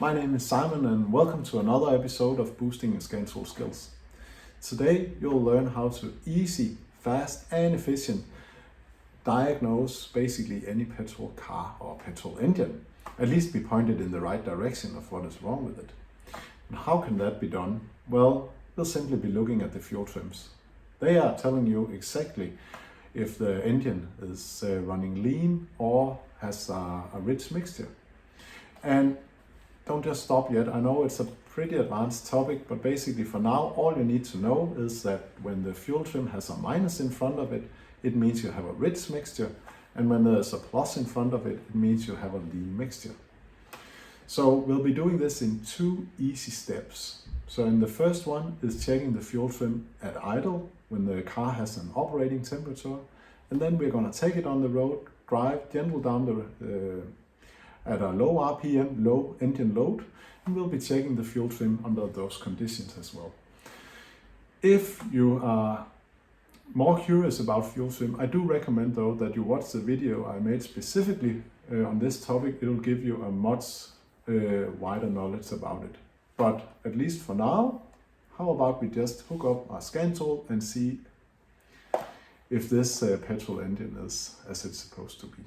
My name is Simon and welcome to another episode of Boosting Your Scan Tool Skills. Today you'll learn how to easy, fast and efficient diagnose basically any petrol car or petrol engine. At least be pointed in the right direction of what is wrong with it. And how can that be done? Well, we'll simply be looking at the fuel trims. They are telling you exactly if the engine is running lean or has a rich mixture. And don't just stop yet. I know it's a pretty advanced topic, but basically for now, all you need to know is that when the fuel trim has a minus in front of it, it means you have a rich mixture. And when there's a plus in front of it, it means you have a lean mixture. So we'll be doing this in two easy steps. So in the first one is checking the fuel trim at idle when the car has an operating temperature. And then we're going to take it on the road, drive gentle down at a low RPM, low engine load, and we'll be checking the fuel trim under those conditions as well. If you are more curious about fuel trim, I do recommend though that you watch the video I made specifically on this topic. It will give you a much wider knowledge about it. But at least for now, how about we just hook up our scan tool and see if this petrol engine is as it's supposed to be.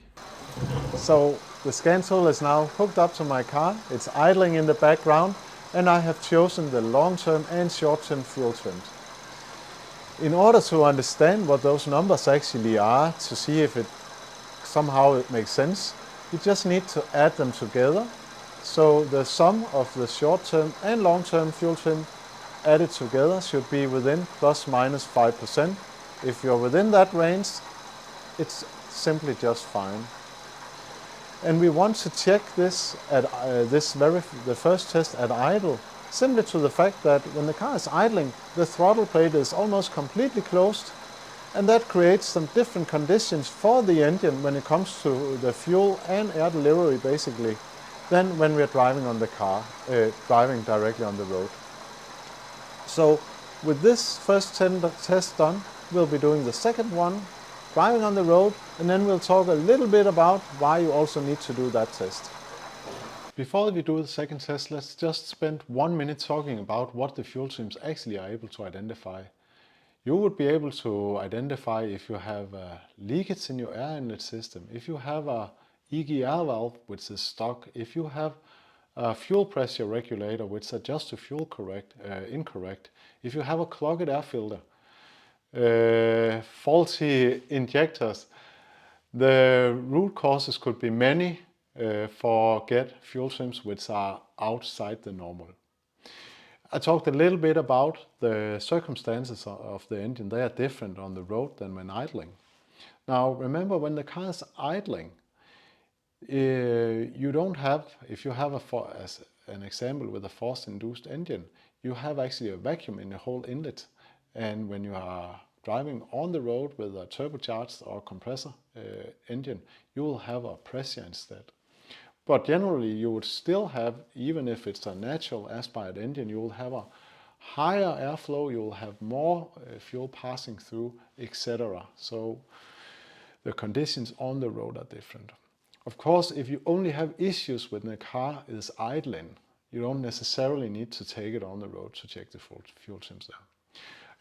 So the scan tool is now hooked up to my car, it's idling in the background, and I have chosen the long-term and short-term fuel trims. In order to understand what those numbers actually are, to see if it somehow makes sense, you just need to add them together. So the sum of the short-term and long-term fuel trim added together should be within plus minus 5%. If you're within that range, it's simply just fine. And we want to check this at the first test at idle, simply to the fact that when the car is idling, the throttle plate is almost completely closed, and that creates some different conditions for the engine when it comes to the fuel and air delivery basically, than when we're driving on the car, driving directly on the road. So with this first test done, we'll be doing the second one, driving on the road, and then we'll talk a little bit about why you also need to do that test. Before we do the second test, let's just spend 1 minute talking about what the fuel trims actually are able to identify. You would be able to identify if you have a leakage in your air inlet system, if you have a EGR valve which is stuck, if you have a fuel pressure regulator which adjusts the fuel incorrect, if you have a clogged air filter, faulty injectors. The root causes could be many for fuel trims which are outside the normal. I talked a little bit about the circumstances of the engine. They are different on the road than when idling. Now remember, when the car is idling, you don't have, if you have as an example with a force-induced engine, you have actually a vacuum in the whole inlet. And when you are driving on the road with a turbocharged or compressor engine, you will have a pressure instead. But generally you would still have, even if it's a natural aspired engine, you will have a higher airflow, you will have more fuel passing through, etc. So the conditions on the road are different. Of course, if you only have issues when the car is idling, you don't necessarily need to take it on the road to check the fuel trims there.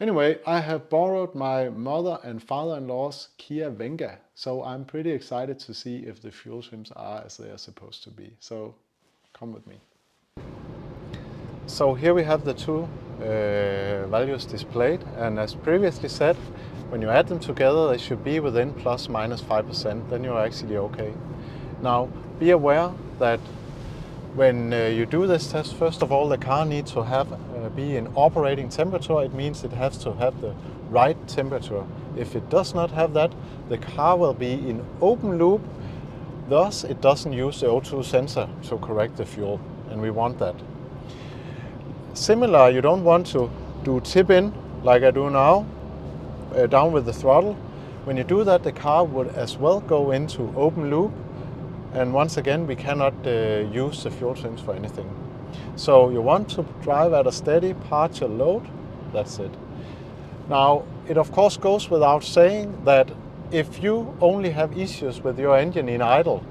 Anyway, I have borrowed my mother and father-in-law's Kia Venga, so I'm pretty excited to see if the fuel trims are as they are supposed to be. So come with me. So here we have the two values displayed, and as previously said, when you add them together, they should be within plus minus 5%, then you're actually okay. Now, be aware that when you do this test, first of all, the car needs to be in operating temperature. It means it has to have the right temperature. If it does not have that, the car will be in open loop. Thus, it doesn't use the O2 sensor to correct the fuel, and we want that. Similar, you don't want to do tip in like I do now, down with the throttle. When you do that, the car would as well go into open loop. And once again, we cannot use the fuel trims for anything. So you want to drive at a steady partial load, that's it. Now, it of course goes without saying that if you only have issues with your engine in idle,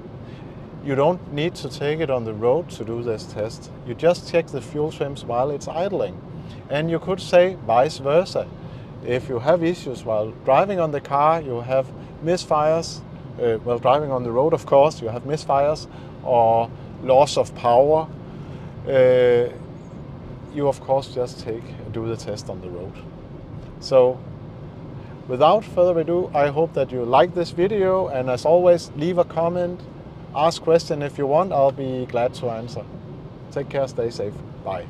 you don't need to take it on the road to do this test. You just check the fuel trims while it's idling. And you could say vice versa. If you have issues while driving on the car, you have misfires, while driving on the road, of course, you have misfires or loss of power, you of course just do the test on the road. So without further ado, I hope that you like this video, and as always, leave a comment, ask question if you want, I'll be glad to answer. Take care, stay safe, bye.